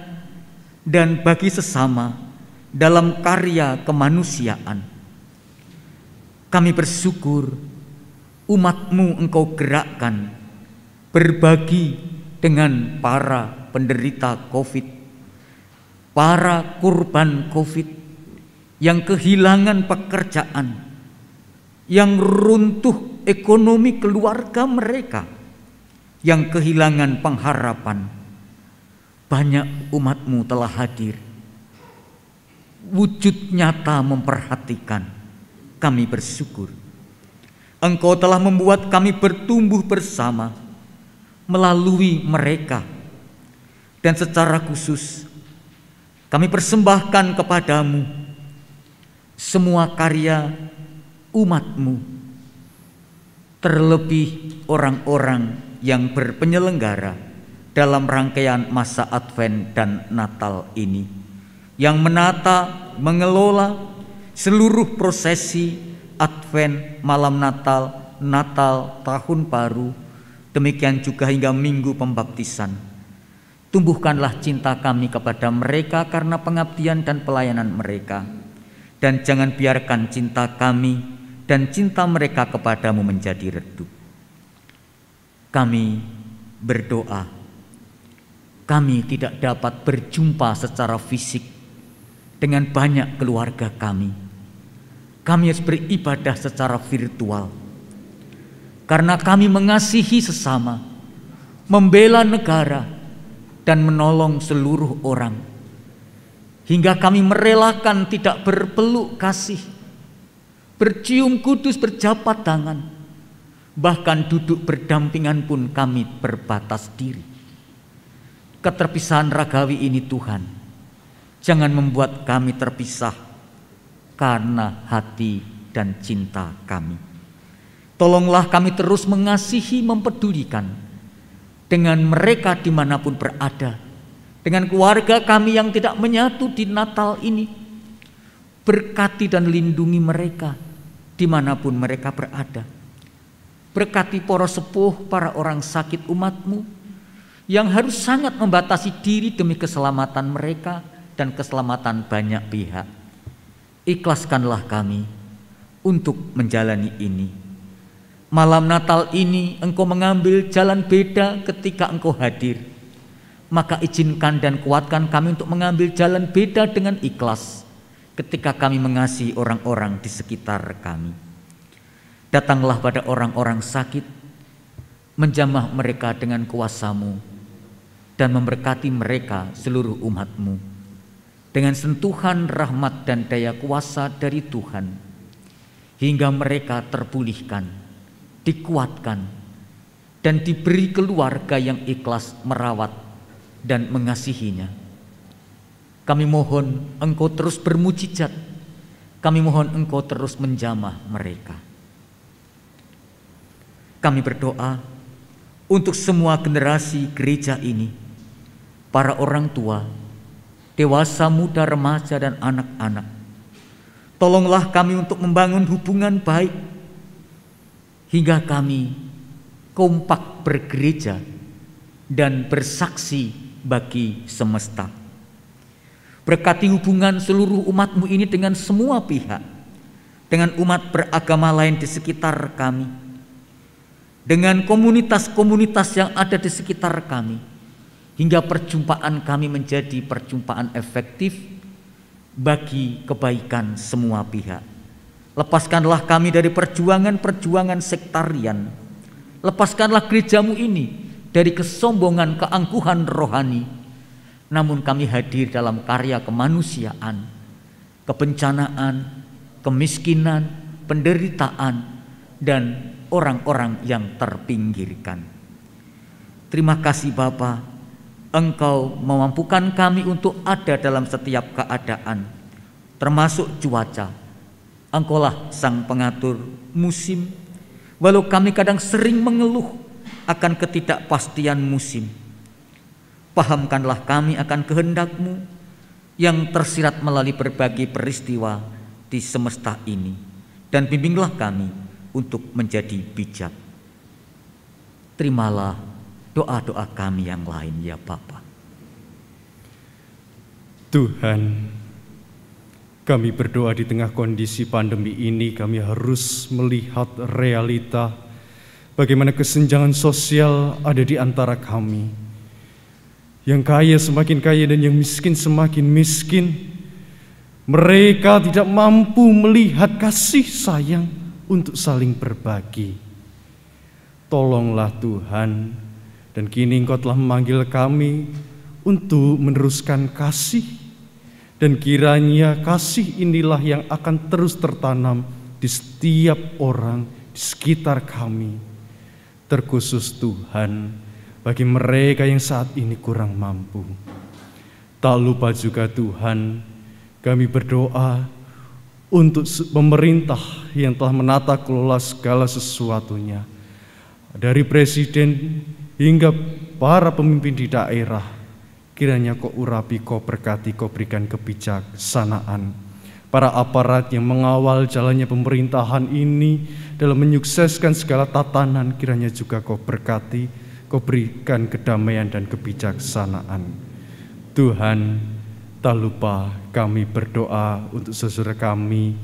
dan bagi sesama dalam karya kemanusiaan. Kami bersyukur umat-Mu Engkau gerakkan berbagi dengan para penderita COVID, para korban COVID yang kehilangan pekerjaan, yang runtuh ekonomi keluarga mereka, yang kehilangan pengharapan. Banyak umat-Mu telah hadir, wujud nyata memperhatikan. Kami bersyukur Engkau telah membuat kami bertumbuh bersama melalui mereka. Dan secara khusus kami persembahkan kepadamu semua karya umat-Mu, terlebih orang-orang yang berpenyelenggara dalam rangkaian masa Advent dan Natal ini. yang menata, mengelola seluruh prosesi Advent, malam Natal, Natal, Tahun Baru, demikian juga hingga Minggu Pembaptisan. Tumbuhkanlah cinta kami kepada mereka karena pengabdian dan pelayanan mereka, dan jangan biarkan cinta kami dan cinta mereka kepadamu menjadi redup. Kami berdoa, kami tidak dapat berjumpa secara fisik dengan banyak keluarga kami. Kami harus beribadah secara virtual karena kami mengasihi sesama, membela negara, dan menolong seluruh orang, hingga kami merelakan tidak berpeluk kasih, bercium kudus, berjabat tangan, bahkan duduk berdampingan pun kami berbatas diri. Keterpisahan ragawi ini Tuhan, jangan membuat kami terpisah karena hati dan cinta kami. Tolonglah kami terus mengasihi, mempedulikan dengan mereka dimanapun berada, dengan keluarga kami yang tidak menyatu di Natal ini. Berkati dan lindungi mereka dimanapun mereka berada. Berkati para sepuh, para orang sakit umat-Mu yang harus sangat membatasi diri demi keselamatan mereka dan keselamatan banyak pihak. Ikhlaskanlah kami untuk menjalani ini. Malam Natal ini Engkau mengambil jalan beda ketika Engkau hadir. Maka izinkan dan kuatkan kami untuk mengambil jalan beda dengan ikhlas ketika kami mengasihi orang-orang di sekitar kami. Datanglah pada orang-orang sakit, menjamah mereka dengan kuasa-Mu, dan memberkati mereka seluruh umat-Mu dengan sentuhan rahmat dan daya kuasa dari Tuhan, hingga mereka terpulihkan, dikuatkan, dan diberi keluarga yang ikhlas merawat dan mengasihinya. Kami mohon Engkau terus bermujizat, kami mohon Engkau terus menjamah mereka. Kami berdoa untuk semua generasi gereja ini, para orang tua, dewasa, muda, remaja, dan anak-anak. Tolonglah kami untuk membangun hubungan baik hingga kami kompak bergereja dan bersaksi bagi semesta. Berkati hubungan seluruh umat-Mu ini dengan semua pihak, dengan umat beragama lain di sekitar kami, dengan komunitas-komunitas yang ada di sekitar kami, hingga perjumpaan kami menjadi perjumpaan efektif bagi kebaikan semua pihak. Lepaskanlah kami dari perjuangan-perjuangan sektarian. Lepaskanlah gereja-Mu ini dari kesombongan, keangkuhan rohani. Namun kami hadir dalam karya kemanusiaan, kebencanaan, kemiskinan, penderitaan, dan orang-orang yang terpinggirkan. Terima kasih Bapa, Engkau memampukan kami untuk ada dalam setiap keadaan, termasuk cuaca. Engkaulah sang pengatur musim, walau kami kadang sering mengeluh akan ketidakpastian musim. Pahamkanlah kami akan kehendak-Mu yang tersirat melalui berbagai peristiwa di semesta ini, dan bimbinglah kami untuk menjadi bijak. Terimalah doa-doa kami yang lain ya Bapa. Tuhan, kami berdoa di tengah kondisi pandemi ini, kami harus melihat realita bagaimana kesenjangan sosial ada di antara kami. Yang kaya semakin kaya dan yang miskin semakin miskin. Mereka tidak mampu melihat kasih sayang untuk saling berbagi. Tolonglah Tuhan, dan kini Engkau telah memanggil kami untuk meneruskan kasih, dan kiranya kasih inilah yang akan terus tertanam di setiap orang di sekitar kami. Terkhusus Tuhan, bagi mereka yang saat ini kurang mampu. Tak lupa juga Tuhan, kami berdoa untuk pemerintah yang telah menata kelola segala sesuatunya, dari presiden hingga para pemimpin di daerah, Kiranya Kau urapi, Kau berkati, Kau berikan kebijaksanaan para aparat yang mengawal jalannya pemerintahan ini dalam menyukseskan segala tatanan. Kiranya juga Kau berkati, Kau berikan kedamaian dan kebijaksanaan. Tuhan, tak lupa kami berdoa untuk saudara kami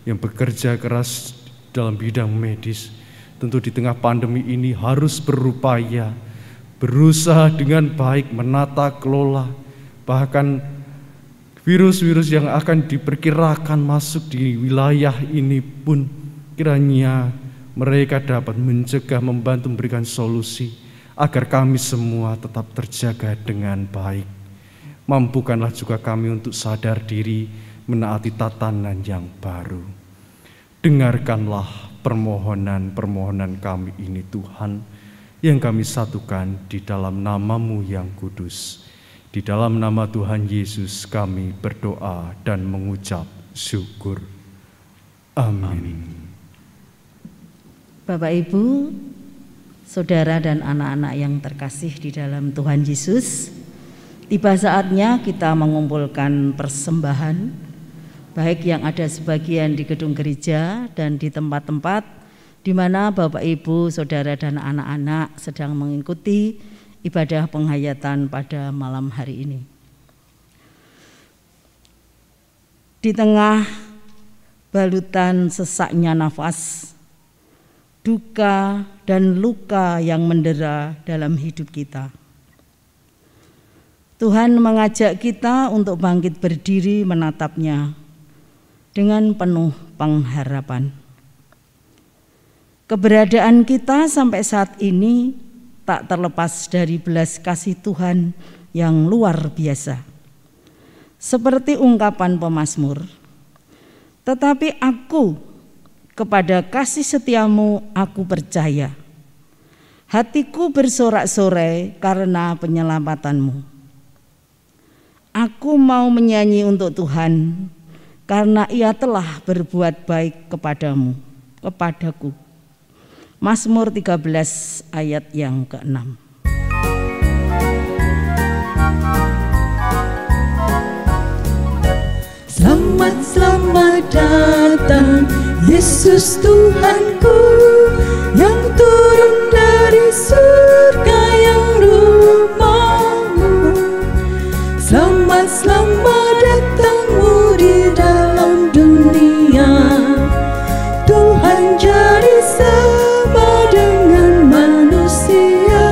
yang bekerja keras dalam bidang medis. Tentu di tengah pandemi ini harus berupaya, berusaha dengan baik menata kelola, bahkan virus-virus yang akan diperkirakan masuk di wilayah ini pun kiranya mereka dapat mencegah, membantu memberikan solusi agar kami semua tetap terjaga dengan baik. Mampukanlah juga kami untuk sadar diri menaati tatanan yang baru. Dengarkanlah permohonan-permohonan kami ini Tuhan, yang kami satukan di dalam nama-Mu yang kudus. Di dalam nama Tuhan Yesus kami berdoa dan mengucap syukur. Amin. Bapak Ibu, saudara dan anak-anak yang terkasih di dalam Tuhan Yesus, tiba saatnya kita mengumpulkan persembahan, baik yang ada sebagian di gedung gereja dan di tempat-tempat di mana Bapak Ibu, saudara dan anak-anak sedang mengikuti ibadah penghayatan pada malam hari ini. Di tengah balutan sesaknya nafas, duka dan luka yang mendera dalam hidup kita, Tuhan mengajak kita untuk bangkit berdiri menatapnya dengan penuh pengharapan. Keberadaan kita sampai saat ini tak terlepas dari belas kasih Tuhan yang luar biasa. Seperti ungkapan pemazmur, tetapi aku kepada kasih setiamu aku percaya. Hatiku bersorak-sorai karena penyelamatanmu. Aku mau menyanyi untuk Tuhan karena Ia telah berbuat baik kepadaku. Mazmur 13 ayat yang ke-6. Selamat, selamat datang Yesus Tuhanku, yang turun dari surga yang rumahmu. Selamat, selamat datangmu di dalam dunia. Tuhan jadi sama dengan manusia.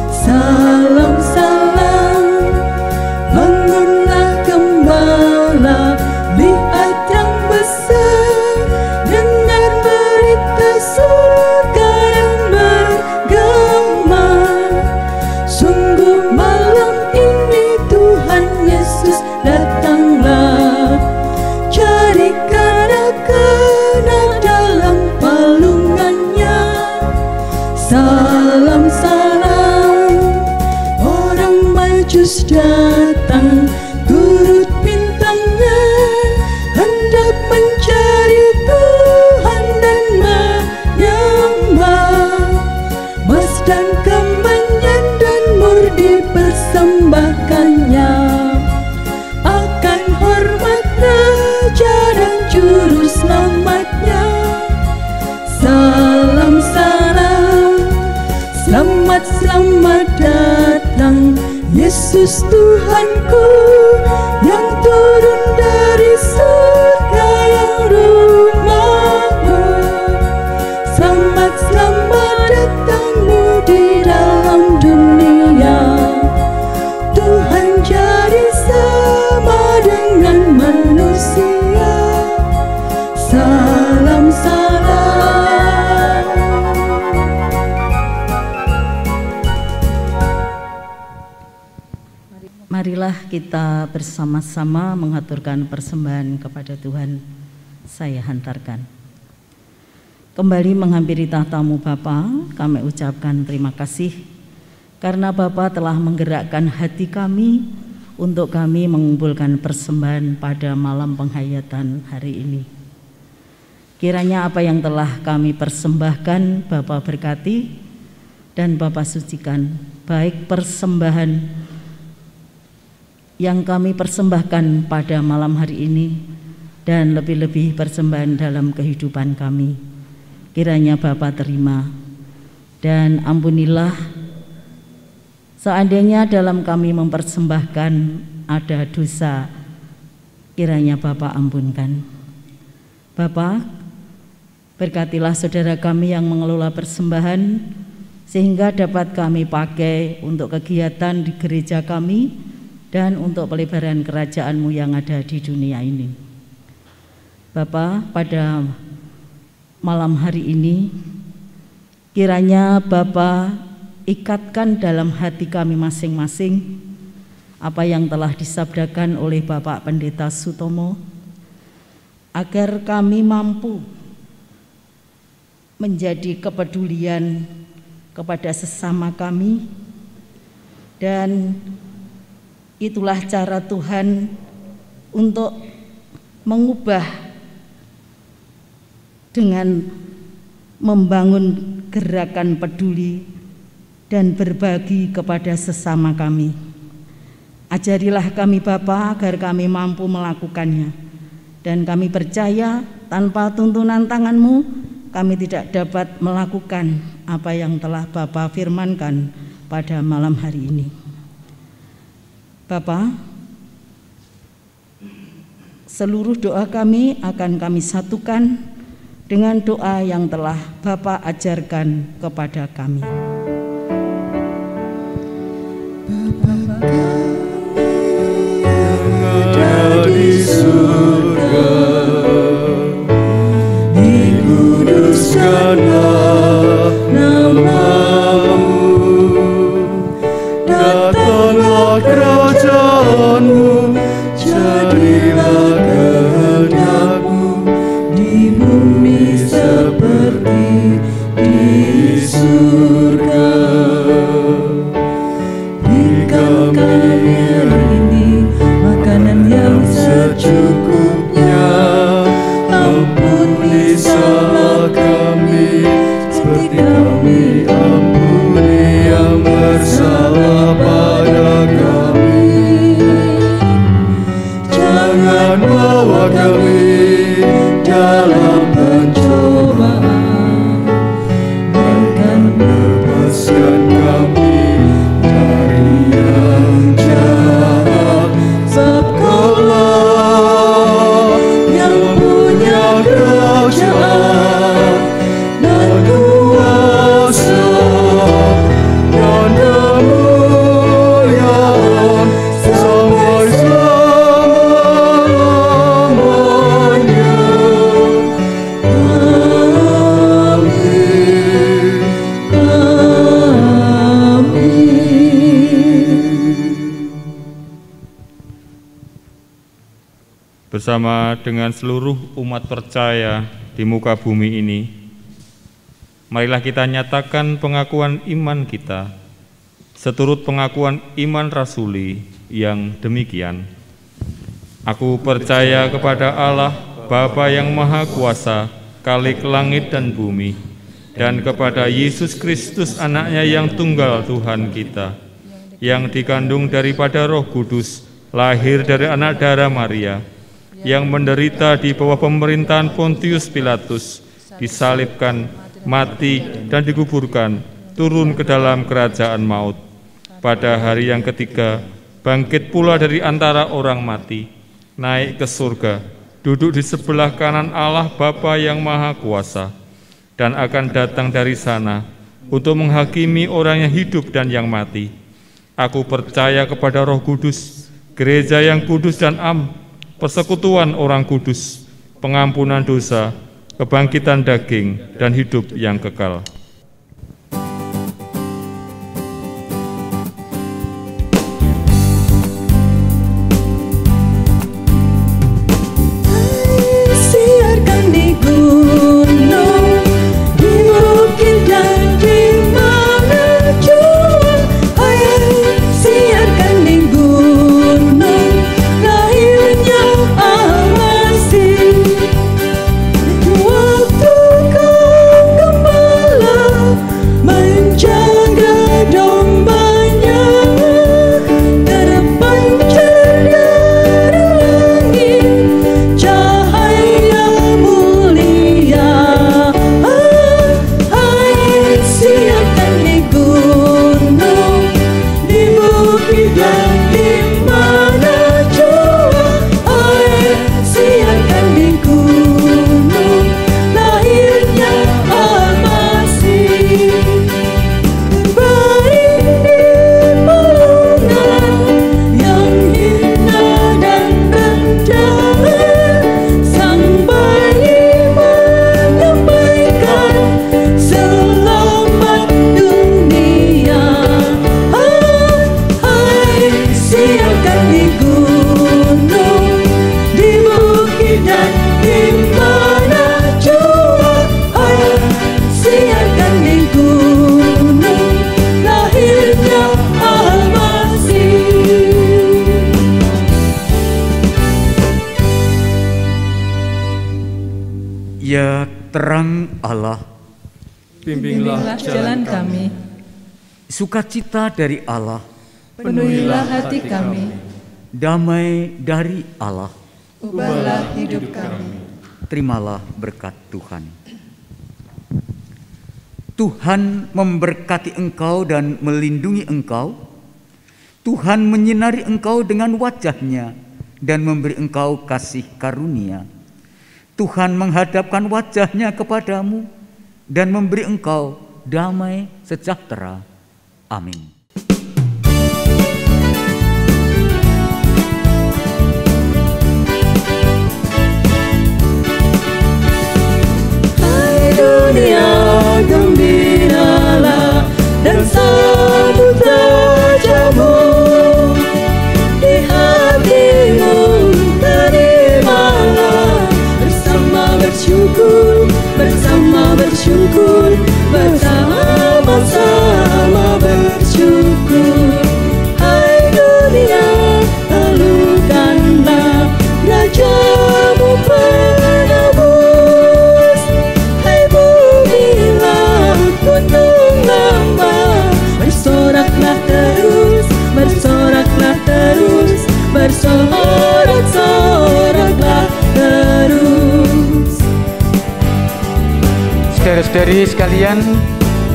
Salam, salam, bangunlah gembala, lihat yang besar, dengar berita surga yang bergema. Sungguh malam ini Tuhan Yesus datanglah, jadikan kena dalam palungannya. Salam, salam, orang Majus datang turut bintangnya, hendak mencari Tuhan dan menyembah. Mas dan kemenyan dan mur dipersembahkannya, akan hormat Raja dan Juru Selamatnya. Salam, salam, selamat, selamat datang Yesus Tuhanku, yang turun dari surga yang rumahmu. Selamat, selamat datangmu di dalam dunia. Tuhan jadi sama dengan manusia. Salam, salam. Marilah kita bersama-sama mengaturkan persembahan kepada Tuhan. Saya hantarkan. Kembali menghampiri tahta-Mu Bapa, kami ucapkan terima kasih karena Bapa telah menggerakkan hati kami untuk kami mengumpulkan persembahan pada malam penghayatan hari ini. Kiranya apa yang telah kami persembahkan Bapa berkati dan Bapa sucikan, baik persembahan yang kami persembahkan pada malam hari ini dan lebih-lebih persembahan dalam kehidupan kami. Kiranya Bapa terima dan ampunilah seandainya dalam kami mempersembahkan ada dosa, kiranya Bapa ampunkan. Bapa, berkatilah saudara kami yang mengelola persembahan sehingga dapat kami pakai untuk kegiatan di gereja kami dan untuk pelebaran kerajaan-Mu yang ada di dunia ini. Bapa, pada malam hari ini kiranya Bapa ikatkan dalam hati kami masing-masing apa yang telah disabdakan oleh Bapak Pendeta Sutomo, agar kami mampu menjadi kepedulian kepada sesama kami, dan itulah cara Tuhan untuk mengubah dengan membangun gerakan peduli dan berbagi kepada sesama kami. Ajarilah kami Bapa agar kami mampu melakukannya, dan kami percaya tanpa tuntunan tangan-Mu kami tidak dapat melakukan apa yang telah Bapa firmankan pada malam hari ini. Bapa, seluruh doa kami akan kami satukan dengan doa yang telah Bapa ajarkan kepada kami. Bapa kami yang ada di surga, dikuduskanlah nama-Mu, datanglah kerajaan-Mu, jadilah kehendak-Mu di bumi seperti di surga. Berikan kami hari ini makanan yang secukupnya, ampuni salah kami seperti kami ampuni yang bersalah pada kami. Jangan bawa kami dalam pencobaan, bahkan lepaskan kami dari yang jahat. Sebab Kaulah yang punya kerajaan dan kuasa dan kemuliaan sampai selama-lamanya. Amin. Bersama dengan seluruh umat percaya di muka bumi ini, marilah kita nyatakan pengakuan iman kita seturut pengakuan iman rasuli yang demikian. Aku percaya kepada Allah, Bapa yang Maha Kuasa, Khalik langit dan bumi, dan kepada Yesus Kristus anaknya yang tunggal Tuhan kita, yang dikandung daripada Roh Kudus, lahir dari anak darah Maria, yang menderita di bawah pemerintahan Pontius Pilatus, disalibkan, mati, dan dikuburkan, turun ke dalam kerajaan maut. Pada hari yang ketiga, bangkit pula dari antara orang mati, naik ke surga, duduk di sebelah kanan Allah Bapa yang Maha Kuasa, dan akan datang dari sana untuk menghakimi orang yang hidup dan yang mati. Aku percaya kepada Roh Kudus, gereja yang kudus dan persekutuan orang kudus, pengampunan dosa, kebangkitan daging, dan hidup yang kekal. Siarkan di gunung, di bukit dan di mana jua. Hai, siarkan di gunung, lahirnya Al-Masih. Waktu kau gembala Ya terang Allah, bimbinglah jalan kami. Sukacita dari Allah, Penuhilah hati kami. damai dari Allah. Ubahlah hidup kami. Terimalah berkat Tuhan. Tuhan memberkati engkau dan melindungi engkau. Tuhan menyinari engkau dengan wajah-Nya dan memberi engkau kasih karunia. Tuhan menghadapkan wajah-Nya kepadamu dan memberi engkau damai sejahtera. Amin. Hai dunia, gembiralah dan sambut Rajamu. Di hatimu terimalah bersama bersyukur, bersama-sama bersyukur. Hai dunia, lalukanlah Rajamu penebus. Hai bumilah gunung lembah, bersoraklah terus, bersorak-soraklah terus. Saudara-saudari sekalian,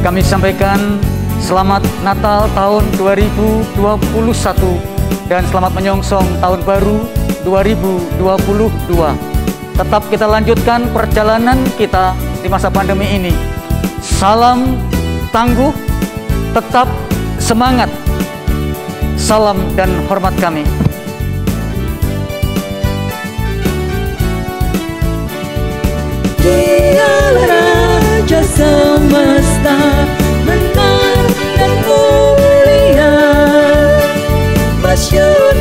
kami sampaikan selamat Natal tahun 2021 dan selamat menyongsong tahun baru 2022. Tetap kita lanjutkan perjalanan kita di masa pandemi ini. Salam tangguh, tetap semangat. Salam dan hormat kami. Dialah Raja semesta, benar dan mulia, masyur